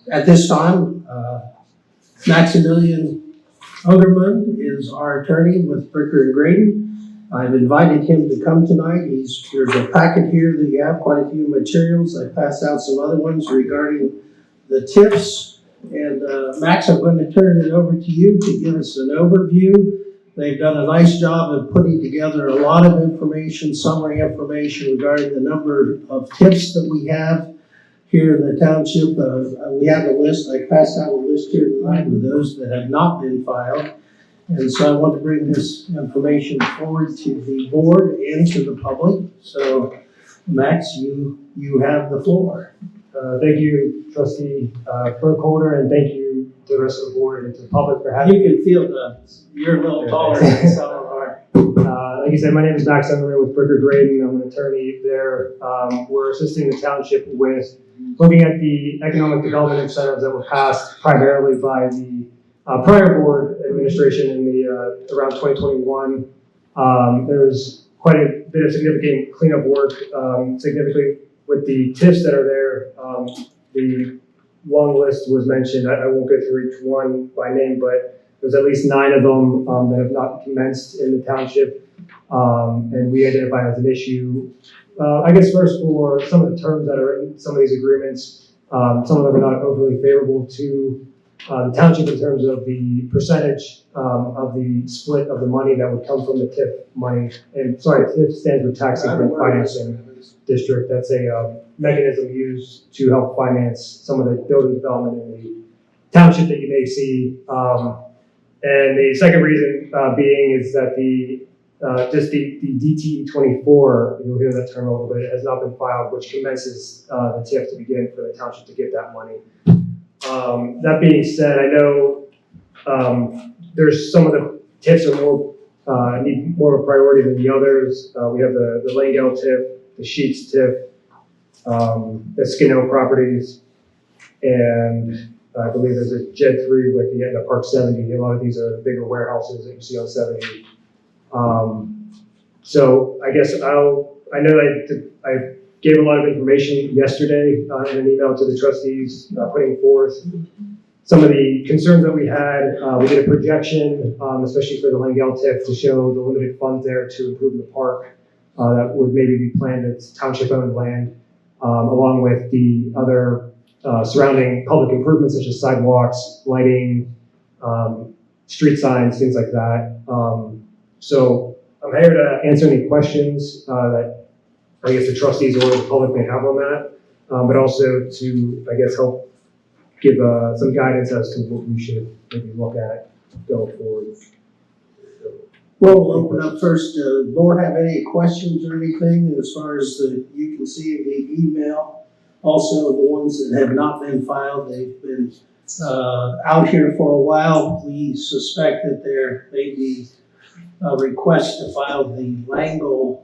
At this time, Maximilian Ogerman is our attorney with Bricker and Graydon. I've invited him to come tonight. There's a packet here that you have quite a few materials. I passed out some other ones regarding the TIFs. And Max, I'm going to turn it over to you to give us an overview. They've done a nice job of putting together a lot of information, summary information regarding the number of TIFs that we have here in the township. We have a list. I passed out a list here tonight with those that have not been filed. And so I want to bring this information forward to the board and to the public. So, Max, you have the floor. Thank you, Trustee Burkholder, and thank you to the rest of the board and to the public for having me. You can feel you're a little taller than some of our. Like you said, my name is Max Emery with Bricker Graydon. I'm an attorney there. We're assisting the township with looking at the economic development incentives that were passed primarily by the prior board administration in the around 2021. There's quite a bit of significant cleanup work, significantly with the TIFs that are there. The long list was mentioned. I won't go through each one by name, but there's at least 9 of them that have not commenced in the township, and we identify as an issue. I guess first for some of the terms that are in some of these agreements, some of them are not overly favorable to the township in terms of the percentage of the split of the money that would come from the TIF money. And sorry, TIF stands for Tax Increment Financing District. That's a mechanism used to help finance some of the building development in the township that you may see. And the second reason being is that the tthe 24, you'll hear that term a little bit, has not been filed, which commences the TIF to begin for the township to get that money. That being said, I know there's some of the TIFs are more need more of a priority than the others. We have the Langell TIF, the Sheets TIF, the Skinnell properties, and I believe there's a JED 3 with the end of Park 70. A lot of these are bigger warehouses that you see on 70. So I guess I know that I gave a lot of information yesterday in an email to the trustees, putting forth some of the concerns that we had. We did a projection, especially for the Langell TIF, to show the limited funds there to improve the park that would maybe be planned as township-owned land, along with the other surrounding public improvements such as sidewalks, lighting, street signs, things like that. So I'm here to answer any questions that I guess the trustees or the public may have on that, but also to, I guess, help give some guidance as to what we should maybe look at going forward. Well, we'll open up first. Board have any questions or anything as far as you can see in the email? Also, the ones that have not been filed, they've been out here for a while. We suspect that there may be a request to file the Langell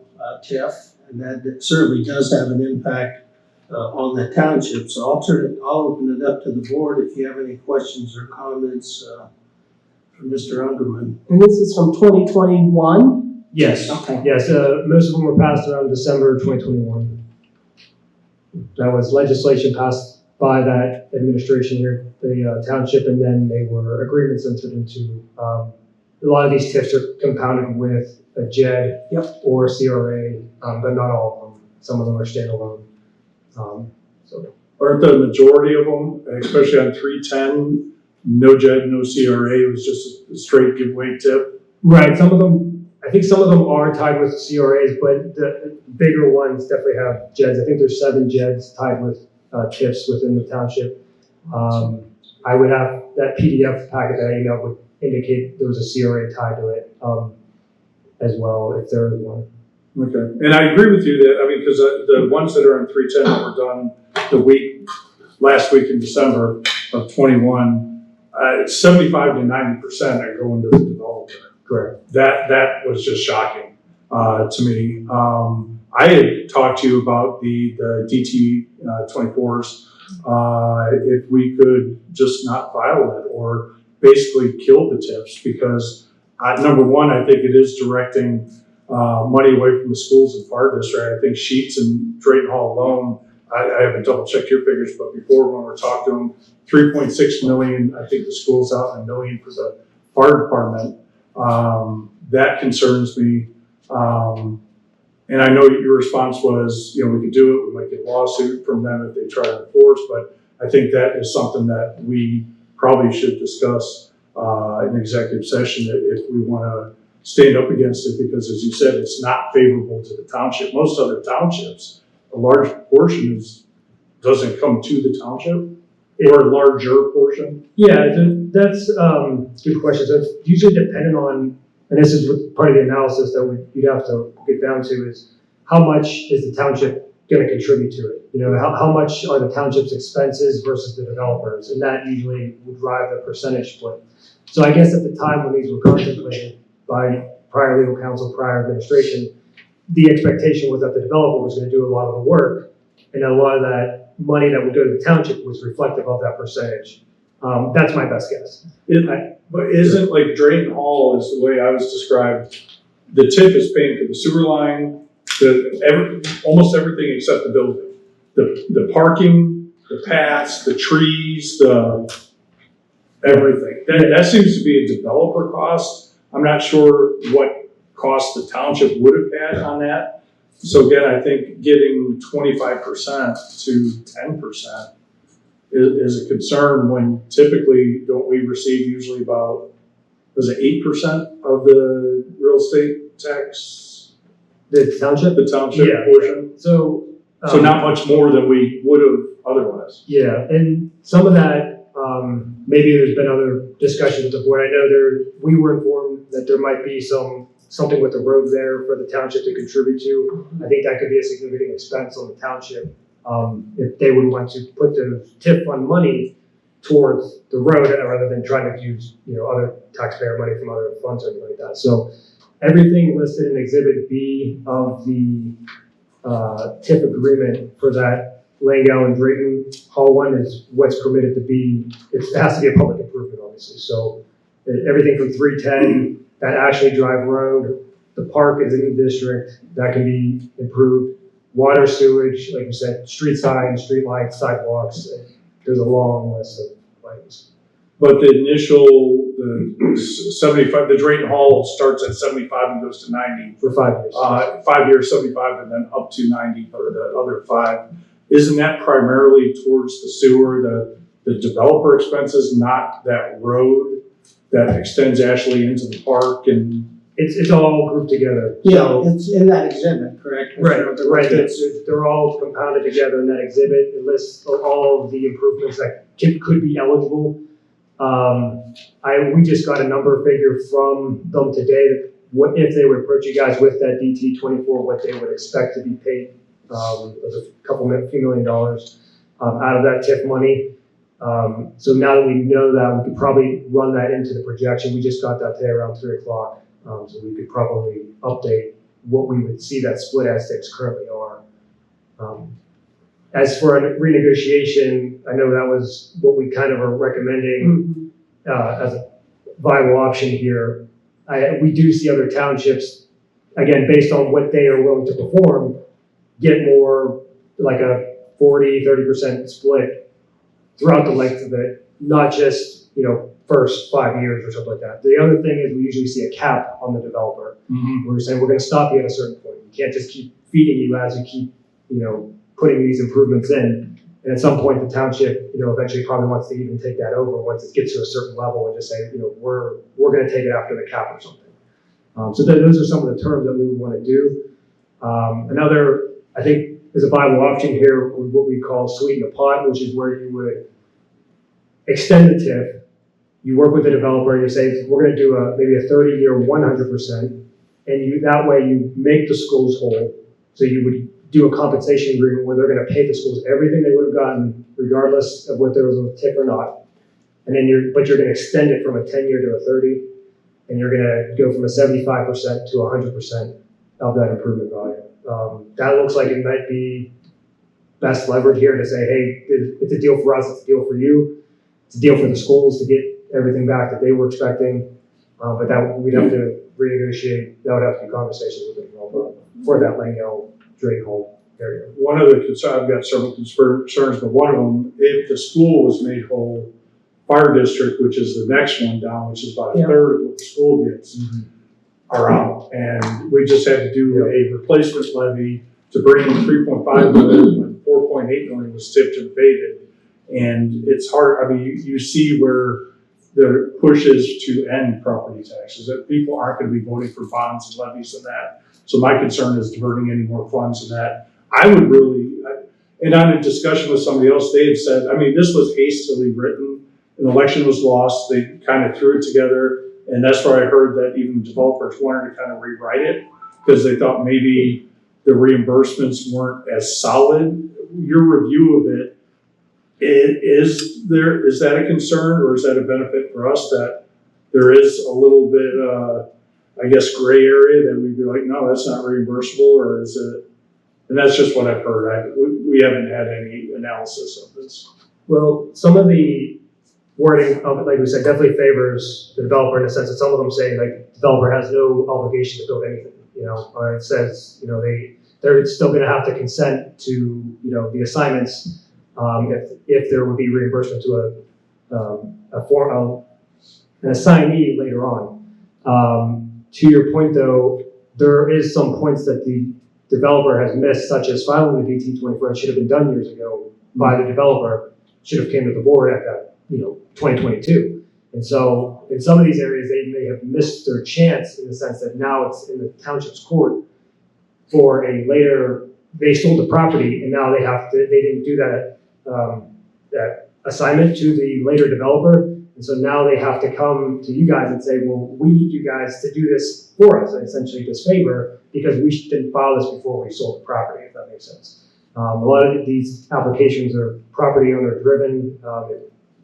TIF, and that certainly does have an impact on the township. So I'll open it up to the board if you have any questions or comments for Mr. Ungerman. And this is from 2021? Yes. Okay. Yes, most of them were passed around December 2021. That was legislation passed by that administration here, the township, and then they were agreements entered into. A lot of these TIFs are compounded with a JED or a CRA, but not all of them. Some of them are standalone. So aren't the majority of them, especially on 310, no JED, no CRA, it was just a straight giveaway TIF? Right, some of them, I think some of them are tied with CRAs, but the bigger ones definitely have JEDs. I think there's 7 JEDs tied with TIFs within the township. I would have that PDF packet that I emailed would indicate there was a CRA tied to it as well, if there is one. Okay, and I agree with you that, I mean, because the ones that are on 310 that were done last week in December of 21, 75 to 90% are going to the developer. Correct. That was just shocking to me. I had talked to you about the DT 24s. If we could just not file it or basically kill the TIFs, because number one, I think it is directing money away from the schools and fire district. I think Sheets and Drayton Hall alone I haven't double checked your figures, but before when we talked to them, 3.6 million, I think the school's out, and $1 million for the fire department. That concerns me. And I know your response was, we could do it, we might get a lawsuit from them if they try to enforce, but I think that is something that we probably should discuss in executive session if we want to stand up against it, because as you said, it's not favorable to the township. Most other townships, a large portion doesn't come to the township, or a larger portion. Yeah, that's a good question. So it's usually dependent on, and this is part of the analysis that you'd have to get down to, is how much is the township going to contribute to it? How much are the township's expenses versus the developers? And that usually would drive the percentage split. So I guess at the time when these were contemplated by prior legal counsel, prior administration, the expectation was that the developer was going to do a lot of the work, and a lot of that money that would go to the township was reflective of that percentage. That's my best guess. But isn't like Drayton Hall is the way I was described, the TIF is paying for the sewer line, almost everything except the building. The parking, the paths, the trees, everything. That seems to be a developer cost. I'm not sure what cost the township would have had on that. So again, I think getting 25% to 10% is a concern, when typically don't we receive usually about, was it 8% of the real estate tax? The township? The township Yeah. portion? So not much more than we would have otherwise. Yeah, and some of that, maybe there's been other discussions with the board. I know we were informed that there might be something with the road there for the township to contribute to. I think that could be a significant expense on the township if they would want to put the TIF fund money towards the road rather than trying to use other taxpayer money from other funds or anything like that. So everything listed in Exhibit B of the TIF agreement for that Langell and Drayton Hall one is what's permitted to be. It has to be a public improvement, obviously. So everything from 310, that Ashley Drive Road, the park is in the district, that can be improved. Water, sewage, like you said, street signs, street lights, sidewalks. There's a long list of items. But the initial, the 75, the Drayton Hall starts at 75 and goes to 90. For 5 years. 5 years, 75, and then up to 90 for the other 5. Isn't that primarily towards the sewer, the developer expenses, not that road that extends Ashley into the park? And It's all grouped together. Yeah, So, it's in that exhibit, correct? right. They're all compounded together in that exhibit. It lists all of the improvements that could be eligible. We just got a number figure from them today. What if they would approach you guys with that DT24, what they would expect to be paid? There's a few $million out of that TIF money. So now that we know that, we could probably run that into the projection. We just got that today around 3 o'clock. So we could probably update what we would see that split as things currently are. As for a renegotiation, I know that was what we kind of are recommending as a viable option here. We do see other townships, again, based on what they are willing to perform, get more like a 40-30% split throughout the length of it, not just, first 5 years or something like that. The other thing is we usually see a cap on the developer. We're saying we're going to stop you at a certain point. You can't just keep feeding you as you keep, putting these improvements in. And at some point, the township, eventually probably wants to even take that over once it gets to a certain level and just say, we're going to take it after the cap or something. So those are some of the terms that we would want to do. Another, I think, is a viable option here, what we call sweeten the pot, which is where you would extend the TIF. You work with the developer and you say, we're going to do maybe a 30-year 100%, and that way you make the schools whole. So you would do a compensation agreement where they're going to pay the schools everything they would have gotten, regardless of whether there was a TIF or not. And then you're going to extend it from a 10-year to a 30, and you're going to go from a 75% to 100% of that improvement value. That looks like it might be best leverage here to say, hey, it's a deal for us, it's a deal for you, it's a deal for the schools to get everything back that they were expecting, but that we'd have to renegotiate. That would have to be conversations with the developer for that Langell Drake Hole area. One of the concerns, I've got several concerns, but one of them, if the school was made whole, fire district, which is the next one down, which is about a Yeah. third of what the school gets, are out. And we just had to do a replacement levy to bring in 3.5 million when 4.8 million was tipped and faded. And it's hard, I mean, you see where the push is to end property taxes, that people aren't gonna be voting for bonds and levies and that. So my concern is diverting any more funds than that. I would really, and on a discussion with somebody else, they had said, I mean, this was hastily written. An election was lost, they kind of threw it together. And that's where I heard that even developers wanted to kind of rewrite it because they thought maybe the reimbursements weren't as solid. Your review of it, is that a concern or is that a benefit for us that there is a little bit, I guess, gray area that we'd be like, no, that's not reimbursable, or is it? And that's just what I've heard. We haven't had any analysis of this. Well, some of the wording of it, like we said, definitely favors the developer in the sense that some of them say like developer has no obligation to build anything, or it says, they're still gonna have to consent to, the assignments, if there would be reimbursement to an assignee later on. To your point though, there is some points that the developer has missed, such as filing the DT-24. It should have been done years ago by the developer, should have came to the board at that, 2022. And so in some of these areas, they may have missed their chance in the sense that now it's in the township's court for a later, they sold the property and now they didn't do that assignment to the later developer. And so now they have to come to you guys and say, well, we need you guys to do this for us, essentially this favor, because we didn't file this before we sold the property, if that makes sense. A lot of these applications are property owner driven.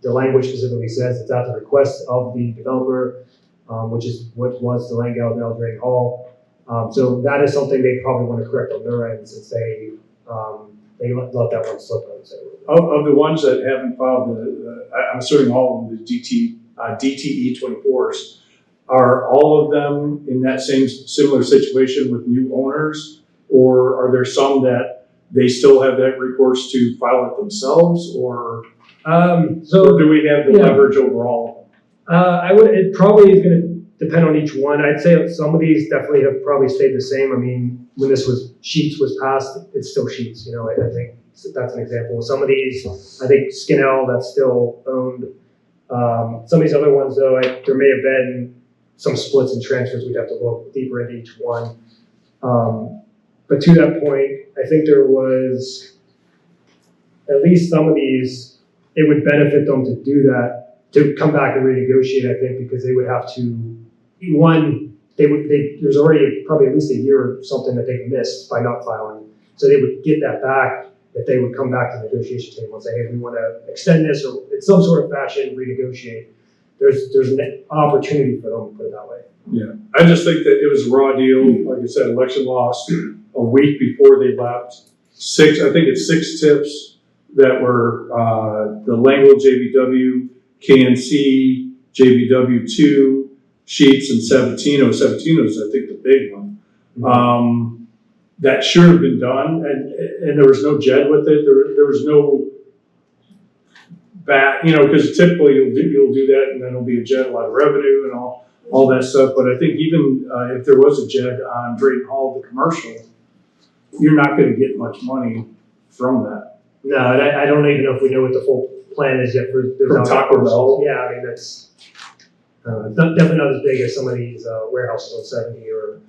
The language specifically says it's at the request of the developer, which is what was the Langell now Drake Hall. So that is something they probably want to correct on their end since they let that one slip, I would say. Of the ones that haven't filed, I'm assuming all of them, the DTE 24s, are all of them in that same similar situation with new owners? Or are there some that they still have that recourse to file it themselves? Or do we have the leverage over all of them? It probably is going to depend on each one. I'd say some of these definitely have probably stayed the same. I mean, when Sheets was passed, it's still Sheets, I think that's an example. Some of these, I think Skinnell, that's still owned. Some of these other ones though, there may have been some splits and transfers. We'd have to look deeper into each one. But to that point, I think there was at least some of these, it would benefit them to do that, to come back and renegotiate, I think, because they would have to, there's already probably at least a year or something that they've missed by not filing. So they would get that back if they would come back to the negotiation table and say, hey, we want to extend this or in some sort of fashion renegotiate. There's an opportunity for them to put it that way. Yeah, I just think that it was a raw deal. Like I said, election lost a week before they left. I think it's 6 TIFs that were the Langell JBW, KNC, JBW2, Sheets, and Sabatino. Sabatino is, I think, the big one. That should have been done, and there was no JED with it. There was no back, because typically you'll do that, and then there'll be a JED, a lot of revenue, and all that stuff. But I think even if there was a JED on Drayton Hall, the commercial, you're not going to get much money from that. No, and I don't even know if we know what the full plan is yet for Taco Bell. Yeah, I mean, that's definitely not as big as some of these warehouses on 70 or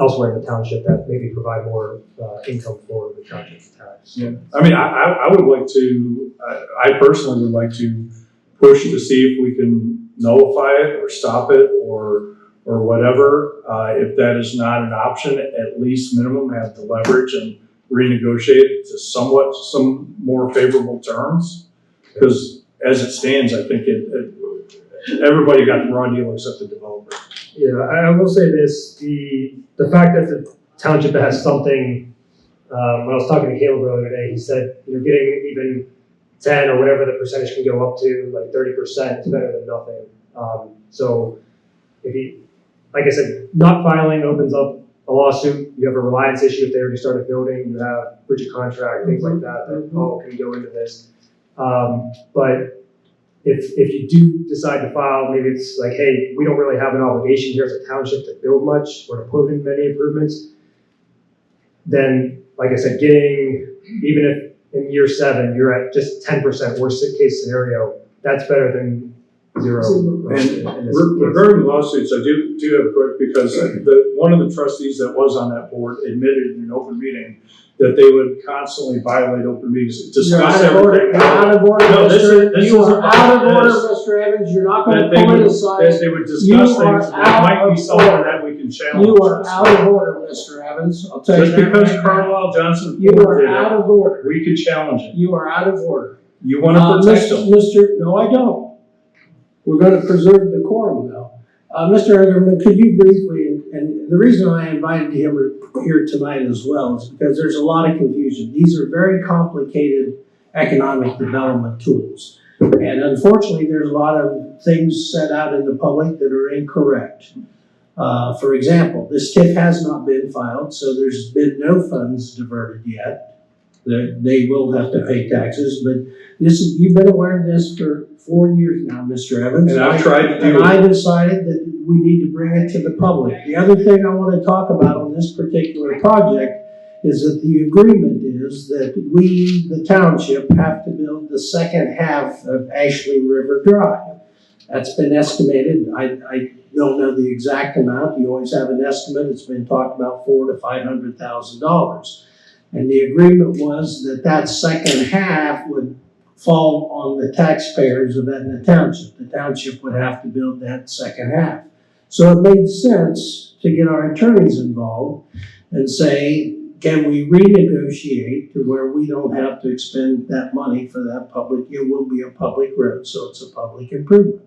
elsewhere in the township that maybe provide more income for the township's tax. Yeah, I mean, I would like to, I personally would like to push to see if we can nullify it or stop it or whatever. If that is not an option, at least minimum have the leverage and renegotiate it to some more favorable terms. Because as it stands, I think everybody got the raw deal except the developer. Yeah, I will say this, the fact that the township has something, when I was talking to Caleb earlier today, he said, getting even 10 or whatever the percentage can go up to, like 30% is better than nothing. So if like I said, not filing opens up a lawsuit, you have a reliance issue if they already started building, you have breach of contract, things like that, that all can go into this. But if you do decide to file, maybe it's like, hey, we don't really have an obligation here as a township to build much or to put in many improvements, then, like I said, even if in year 7 you're at just 10% worst case scenario, that's better than 0. And regarding lawsuits, I do have a quick, because one of the trustees that was on that board admitted in an open meeting that they would constantly violate open meetings, discuss everything. You're out of order, No, this you is are out of order, this. Mr. Evans. You're not going That to they would, politicize. that they would You discuss are things that out might be of something order. that we can challenge. You are out of order, Mr. Evans. I'll tell you Just that because right now. Carlisle Johnson You Ford are did out it, of order. we could challenge it. You are out of order. You want to protect them. No, I don't. We're going to preserve the quorum, though. Mr. Engerman, could you briefly, and the reason I invited him here tonight as well is because there's a lot of confusion. These are very complicated economic development tools. And unfortunately, there's a lot of things set out in the public that are incorrect. For example, this TIF has not been filed, so there's been no funds diverted yet. They will have to pay taxes, but you've been aware of this for 4 years now, Mr. Evans. And I've tried to do And it. I decided that we need to bring it to the public. The other thing I want to talk about on this particular project is that the agreement is that we, the township, have to build the second half of Ashley River Drive. That's been estimated. I don't know the exact amount. You always have an estimate. It's been talked about $400,000 to $500,000. And the agreement was that that second half would fall on the taxpayers of Etna Township. The township would have to build that second half. So it made sense to get our attorneys involved and say, can we renegotiate to where we don't have to expend that money for that public? It will be a public road, so it's a public improvement.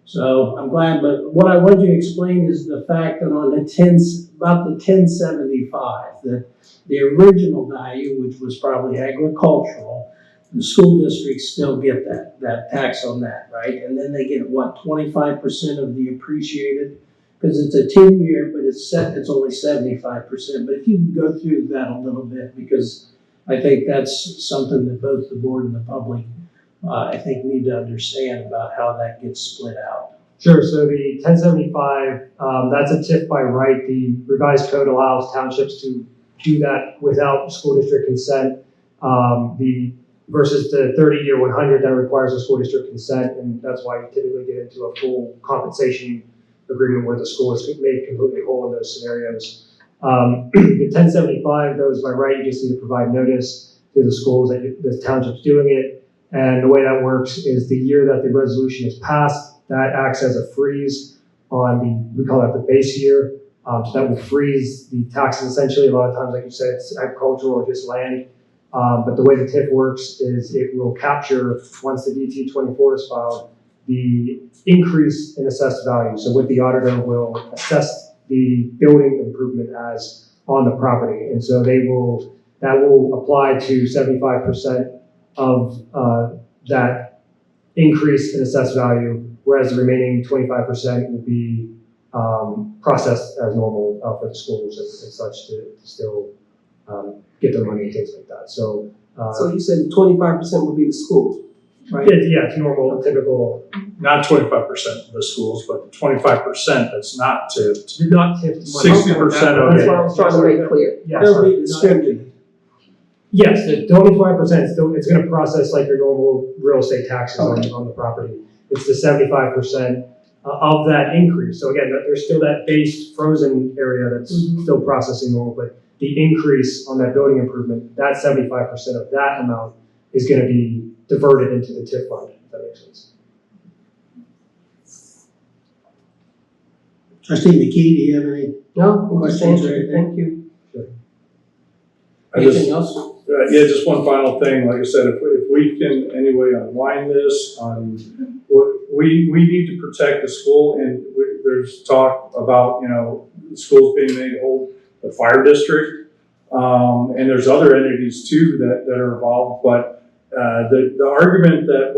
So I'm glad, but what I want you to explain is the fact that on about the 1075, that the original value, which was probably agricultural, the school districts still get that tax on that, right? And then they get what, 25% of the appreciated? Because it's a 10-year, but it's only 75%. But if you can go through that a little bit, because I think that's something that both the board and the public, I think, need to understand about how that gets split out. Sure, so the 1075, that's a TIF by right. The revised code allows townships to do that without school district consent. Versus the 30-year 100 that requires a school district consent, and that's why you typically get into a full compensation agreement where the school is made completely whole in those scenarios. The 1075, though, is by right. You just need to provide notice to the schools that the township's doing it. And the way that works is the year that the resolution is passed, that acts as a freeze on we call that the base year. So that will freeze the taxes essentially. A lot of times, like you said, it's agricultural or just land. But the way the TIF works is it will capture, once the DT-24 is filed, the increase in assessed value. So what the auditor will assess the building improvement as on the property. And so that will apply to 75% of that increase in assessed value, whereas the remaining 25% will be processed as normal for the schools and such to still get their money and things like that. So you said 25% would be the school, right? it's normal, typical. Not 25% of the schools, but the 25% that's not tipped. Not tipped money. 60% of That's it. what I was trying to make clear. Yes, They'll be distributed. yes, the 25% it's going to process like your normal real estate taxes on the property. It's the 75% of that increase. So again, there's still that base frozen area that's still processing normal, but the increase on that building improvement, that 75% of that amount is going to be diverted into the TIF fund, if that makes sense. Trustee McKee, do you have any? No, Questions or anything? Thank you. Anything else? Yeah, just one final thing. Like I said, if we can anyway unwind this, we need to protect the school, and there's talk about the schools being made whole, the fire district, and there's other entities too that are involved. But the argument that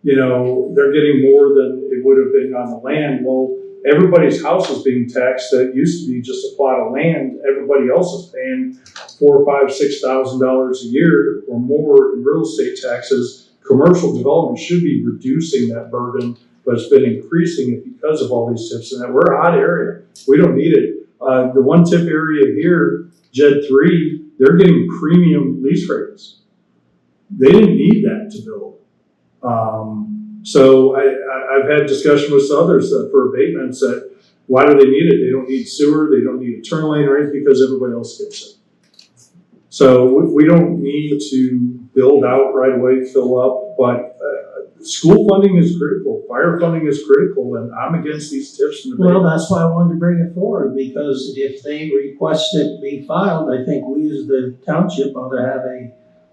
they're getting more than it would have been on the land. Well, everybody's house is being taxed that used to be just a plot of land. Everybody else is paying $4,000, $5,000, $6,000 a year or more in real estate taxes. Commercial development should be reducing that burden, but it's been increasing it because of all these TIFs. And that we're a hot area. We don't need it. The one TIF area here, JED 3, they're getting premium lease rates. They didn't need that to build. So I've had discussion with others for abatements that why do they need it? They don't need sewer, they don't need a turn lane or anything because everybody else gets it. So we don't need to build out right away, fill up, but school funding is critical, fire funding is critical, and I'm against these TIFs and Well, abatements. that's why I wanted to bring it forward, because if they request it be filed, I think we as the township ought to have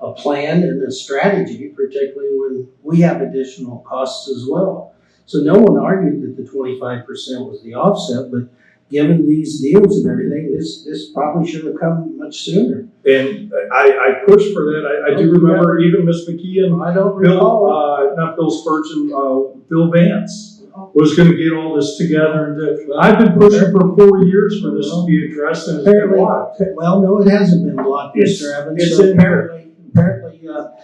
a plan and a strategy, particularly when we have additional costs as well. So no one argued that the 25% was the offset, but given these deals and everything, this probably should have come much sooner. And I pushed for that. I do remember even Miss McKee and I don't recall. not Bill Spurgeon, Bill Vance was going to get all this together. And I've been pushing for 4 years for this to be addressed, and it's been Apparently, blocked. well, no, it hasn't been blocked, It's- Mr. Evans. it's So in here. apparently,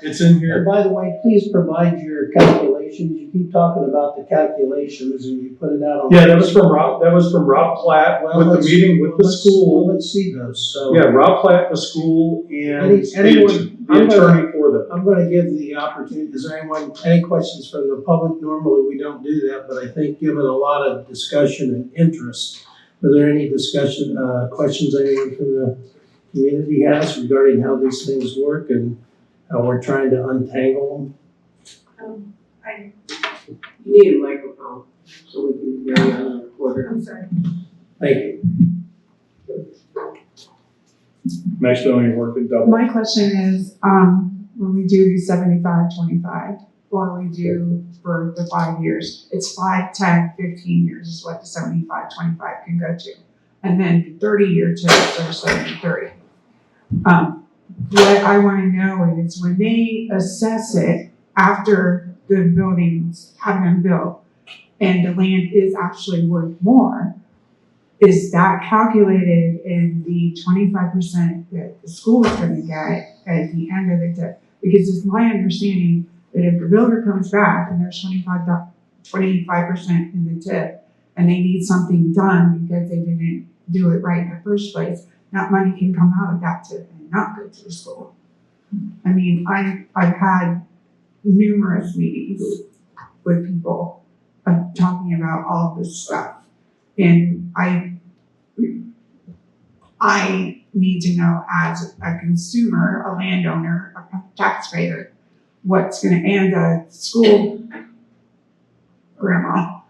It's in and here. by the way, please provide your calculations. You keep talking about the calculations and you put it out on. Yeah, that was from Rob. That was from Rob Platt Well, with the let's- meeting with the Well, school. let's see those, so. Yeah, Rob Platt, the school, and Anyone- the attorney for them. I'm gonna give the opportunity, is there any questions from the public? Normally, we don't do that, but I think given a lot of discussion and interest, are there any questions anyone from the community has regarding how these things work and how we're trying to untangle them? You need a microphone so we can hear you on the recorder. I'm sorry. Thank you. Max Billings working double. My question is, when we do 75-25, or we do for the 5 years, it's 5, 10, 15 years is what the 75-25 can go to. And then the 30-year terms are 70-30. What I wanna know is when they assess it after the buildings have been built and the land is actually worth more, is that calculated in the 25% that the school is gonna get at the end of the TIF? Because it's my understanding that if the builder comes back and there's 25% in the TIF and they need something done because they didn't do it right in the first place, that money can come out of that TIF and not go to the school. I mean, I've had numerous meetings with people talking about all this stuff. And I need to know as a consumer, a landowner, a taxpayer, and a school grandma,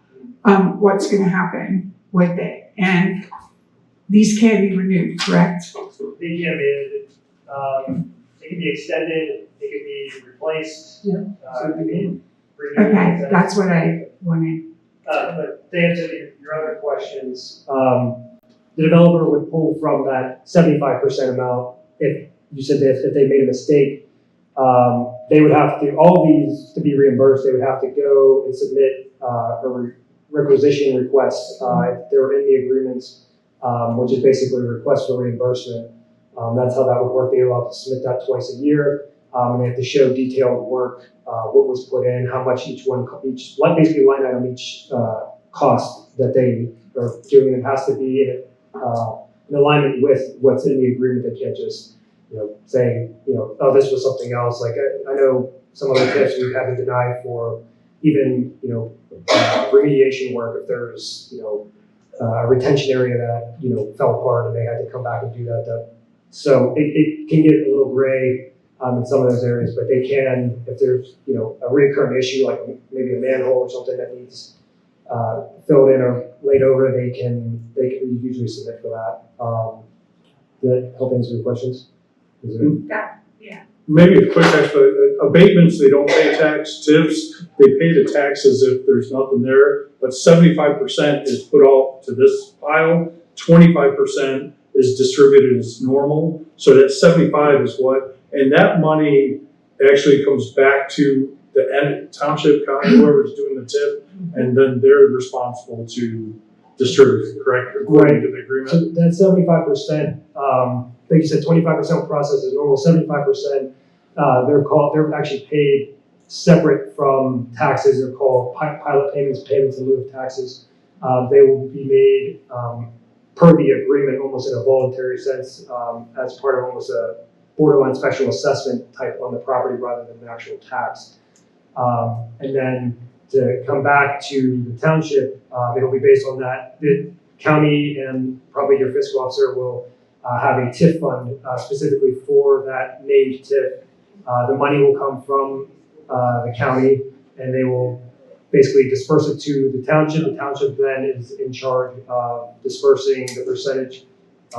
what's gonna happen with it. And these can be renewed, correct? They can be, it can be extended, it can be replaced. Yeah. It can be renewed. Okay, that's what I wanted. But to answer your other questions, the developer would pull from that 75% amount. If you said that if they made a mistake, they would have to, all these to be reimbursed, they would have to go and submit a requisition request if they were in the agreements, which is basically a request for reimbursement. That's how that would work. They would have to submit that twice a year. And they have to show detailed work, what was put in, how much basically line item each cost that they are doing. It has to be in alignment with what's in the agreement. They can't just, say, oh, this was something else. Like I know some other TIFs we've had to deny for even, remediation work if there's, a retention area that, fell apart and they had to come back and do that. So it can get a little gray in some of those areas, but they can, if there's, a recurrent issue, like maybe a manhole or something that needs filled in or laid over, they can usually submit for that. Does that help answer your questions? Maybe a quick explanation. Abatements, they don't pay tax. TIFs, they pay the taxes if there's nothing there. But 75% is put off to this pile. 25% is distributed as normal. So that 75 is what, and that money actually comes back to the township, county, whoever's doing the TIF, and then they're responsible to distributed, correct, according to the agreement? So that's 75%. Like you said, 25% process is normal. 75%, they're actually paid separate from taxes. They're called pilot payments in lieu of taxes. They will be made per the agreement, almost in a voluntary sense, as part of almost a borderline special assessment type on the property rather than an actual tax. And then to come back to the township, it'll be based on that. The county and probably your fiscal officer will have a TIF fund specifically for that named TIF. The money will come from the county, and they will basically disperse it to the township. The township then is in charge of dispersing the percentage,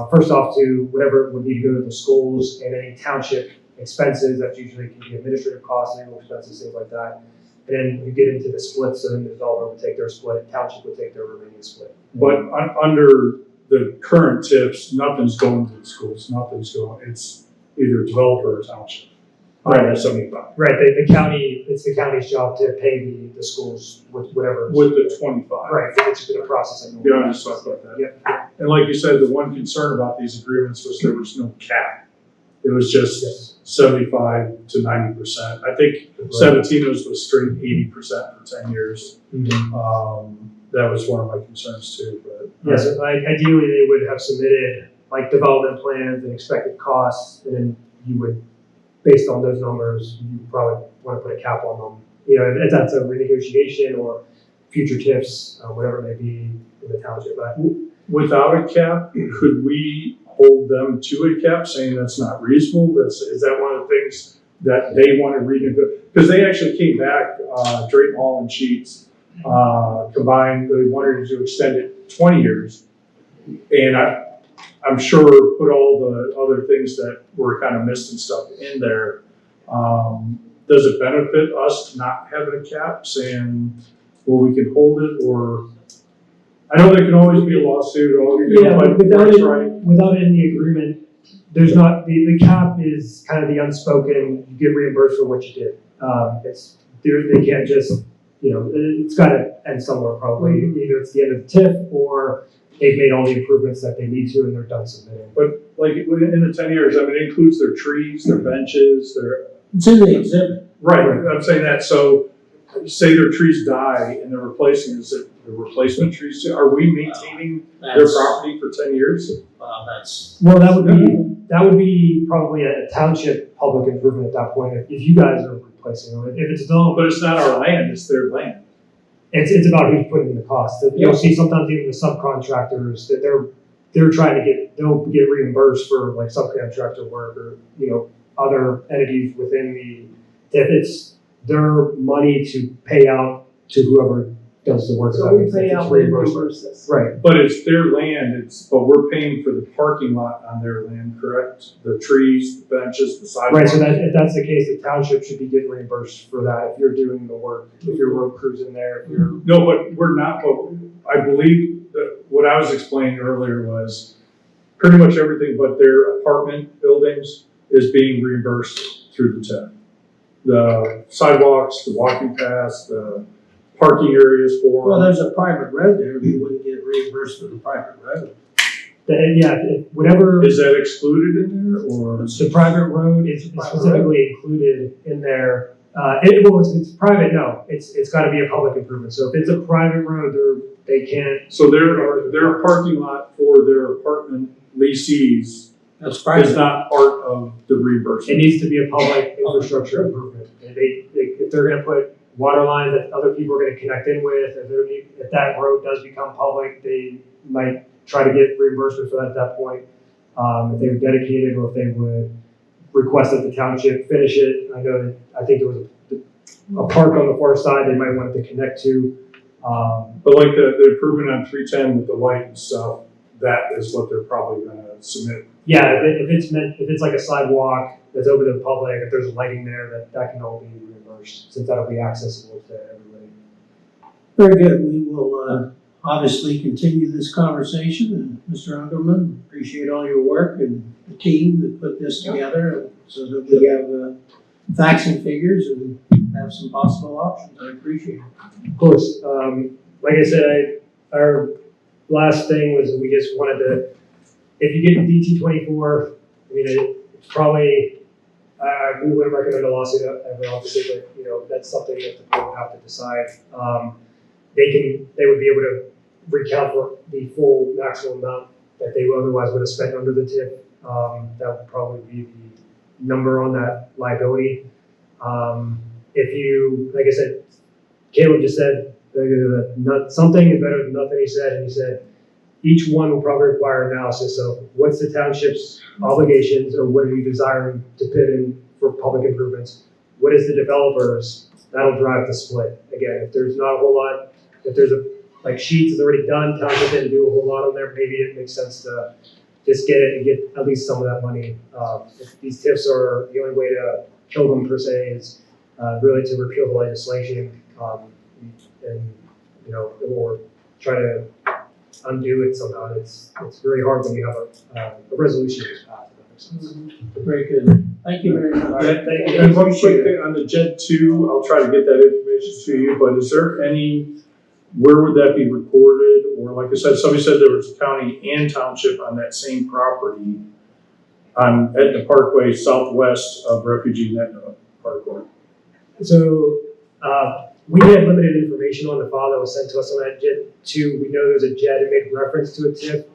first off to whatever would need to go to the schools and any township expenses. That usually can be administrative costs, annual expenses, things like that. And then you get into the split, so then the developer would take their split, township would take their remaining split. But under the current tips, nothing's going to the schools, it's either developer or township. Right. 75. Right, the county, it's the county's job to pay the schools with whatever. With the 25. Right, it's been a process. Yeah, I just talked about that. Yep. And like you said, the one concern about these agreements was there was no cap. It was just Yes. 75 to 90%. I think Savatinos was straight 80% for 10 years. That was one of my concerns too. But Yes, ideally they would have submitted like development plans and expected costs, and then you would, based on those numbers, you probably want to put a cap on them. You know, if that's a renegotiation or future TIFs, whatever it may be in the township. But without a cap, could we hold them to a cap, saying that's not reasonable? Is that one of the things that they want to renegotiate? Because they actually came back, Drayton Hall and Sheets combined. They wanted to extend it 20 years, and I'm sure put all the other things that were kind of missed and stuff in there. Does it benefit us not having a cap, saying, well, we can hold it, or I know there can always be a lawsuit, but without it in the agreement, there's not, the cap is kind of the unspoken, you get reimbursed for what you did. They can't just, it's got to end somewhere probably. Either it's the end of the TIF or they've made all the improvements that they need to and they're done submitting. But like in the 10 years, I mean, it includes their trees, their benches, It's in the exhibit. Right, I'm saying that. So say their trees die and they're replacing, is it the replacement trees? Are we maintaining their property for 10 years? Well, that would be probably a township public improvement at that point if you guys are replacing them. If it's developed, But it's not our land, it's their land. it's about who's putting in the cost. You'll see sometimes even the subcontractors that they're trying to they'll get reimbursed for like subcontractor work or other entities within if it's their money to pay out to whoever does the work. So we pay out when we reimbursement. reimburse this. Right. But it's their land, but we're paying for the parking lot on their land, correct? The trees, the benches, the Right, sidewalks. so if that's the case, the township should be getting reimbursed for that if you're doing the work, if your road crew's in there, if you're. No, but we're not, but I believe that what I was explaining earlier was pretty much everything but their apartment buildings is being reimbursed through the TIF. The sidewalks, the walking paths, the parking areas for. Well, there's a private road there, you wouldn't get reimbursed for the private road. Whatever. Is that excluded in there, or? The private road is specifically included in there. It's private, no, it's gotta be a public improvement. So if it's a private road, they can't. So their parking lot for their apartment leasees That's is private. not part of the It reimbursement. needs to be a public infrastructure improvement. And if they're gonna put water lines that other people are gonna connect in with, if that road does become public, they might try to get reimbursement for that at that point. If they were dedicated or if they would request that the township finish it. I think there was a park on the far side they might want to connect to. But like the improvement on 310 with the light and stuff, that is what they're probably gonna submit. Yeah, if it's like a sidewalk that's open to the public, if there's lighting there, that can all be reimbursed since that'll be accessible to everybody. Very good. We will obviously continue this conversation. And Mr. Ungerman, appreciate all your work and the team that put this together so that we have facts and figures and have some possible options. I appreciate it. Of course, like I said, our last thing was we just wanted to, if you get the DT-24, I mean, it's probably, we wouldn't recommend a lawsuit ever, obviously, but, you know, that's something that the board would have to decide. They would be able to recount for the full maximum amount that they otherwise would have spent under the TIF. That would probably be the number on that liability. If you, like I said, Caleb just said, something is better than nothing, he said, and he said, each one will probably require analysis of what's the township's obligations or what are you desiring to put in for public improvements? What is the developers? That'll drive the split. Again, if there's not a whole lot, if there's like sheets is already done, township didn't do a whole lot on there, maybe it makes sense to just get it and get at least some of that money. If these TIFs are the only way to kill them per se is really to repeal the legislation and, you know, or try to undo it somehow. It's very hard when you have a resolution that's passed. If that makes sense. Very good. Thank you very much. Yeah, thank you. And one quick thing on the JED 2, I'll try to get that information to you, but is there where would that be recorded? Or like I said, somebody said there was county and township on that same property on Etna Parkway, southwest of Refugee and Etna Parkway. So we had limited information on the file that was sent to us on that JED 2. We know there's a JED, it made reference to a TIF.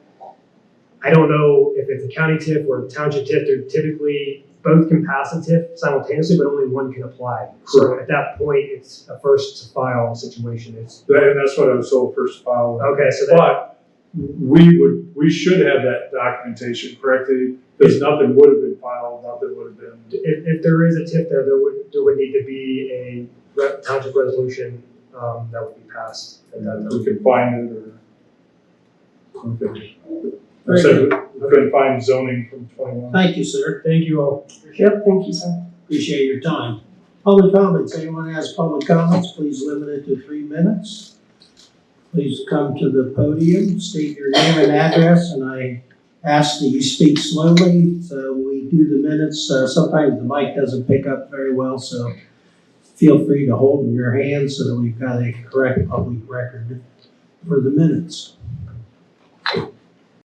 I don't know if it's a county TIF or a township TIF. They're typically both can pass a TIF simultaneously, but only one can apply. So at that point, it's a first to file situation. And that's what I was told, first file. Okay, so but we should have that documentation correctly, because nothing would have been filed, nothing would have been. If there is a TIF there would need to be a township resolution that would be passed at that time. We can find it or. Okay. I said we couldn't find zoning from 21. Thank you, sir. Thank you all. Yep, thank you, sir. Appreciate your time. Public comments. Anyone has public comments, please limit it to 3 minutes. Please come to the podium, state your name and address, and I ask that you speak slowly so we do the minutes. Sometimes the mic doesn't pick up very well, so feel free to hold in your hand so that we've got a correct public record for the minutes.